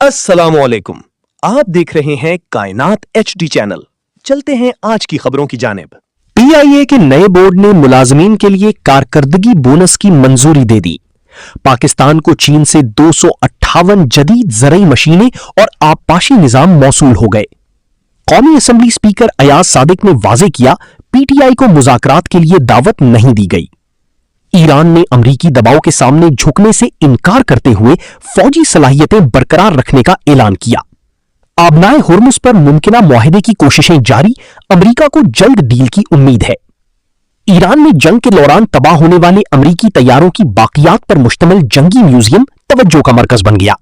अस्सलामुअलैकुम। आप देख रहे हैं कायनात HD चैनल। चलते हैं आज की खबरों की जानिब। PIA के नए बोर्ड ने मुलाजमीन के लिए कारकर्दगी बोनस की मंजूरी दे दी। पाकिस्तान को चीन से 258 जदीद ज़रई मशीनें और आबपाशी निजाम मौसूल हो गए। कौमी असेंबली स्पीकर अयाज सादिक ने वाजे किया, PTI को मुज़ाकरात के लिए दावत नहीं दी गई। ईरान ने अमरीकी दबाव के सामने झुकने से इनकार करते हुए फौजी सलाहियतें बरकरार रखने का ऐलान किया। आबनाए हुर्मुज पर मुमकिना मुआहदे की कोशिशें जारी, अमरीका को जल्द डील की उम्मीद है। ईरान में जंग के दौरान तबाह होने वाले अमरीकी तैयारों की बाकियात पर मुश्तमिल जंगी म्यूजियम तवज्जो का मरकज बन गया।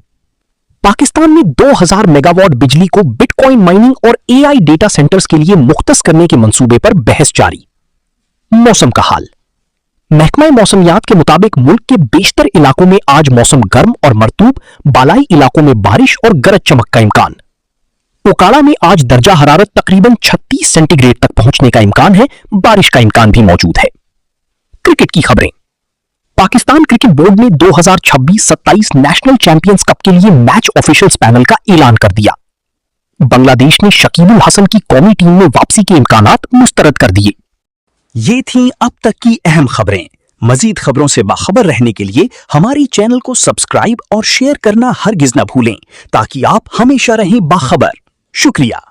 पाकिस्तान में 2000 मेगावाट बिजली को बिटकॉइन माइनिंग और AI डेटा सेंटर्स के लिए मुख्तस करने के मंसूबे पर बहस जारी। मौसम का हाल। महकमा मौसमियात के मुताबिक मुल्क के बेशतर इलाकों में आज मौसम गर्म और मरतूब, बालाई इलाकों में बारिश और गरज चमक का इम्कान। ओकाड़ा में आज दर्जा हरारत तकरीबन 36 सेंटीग्रेड तक पहुंचने का इम्कान है, बारिश का इम्कान भी मौजूद है। क्रिकेट की खबरें। पाकिस्तान क्रिकेट बोर्ड ने 2026-27 नेशनल चैंपियंस कप के लिए मैच ऑफिशियल्स पैनल का ऐलान कर दिया। बांग्लादेश ने शकीबुल हसन की कौमी टीम में वापसी के इम्कानात मुस्तरद कर दिए। ये थीं अब तक की अहम खबरें। मजीद खबरों से बाखबर रहने के लिए हमारी चैनल को सब्सक्राइब और शेयर करना हरगिज न भूलें, ताकि आप हमेशा रहें बाखबर। शुक्रिया।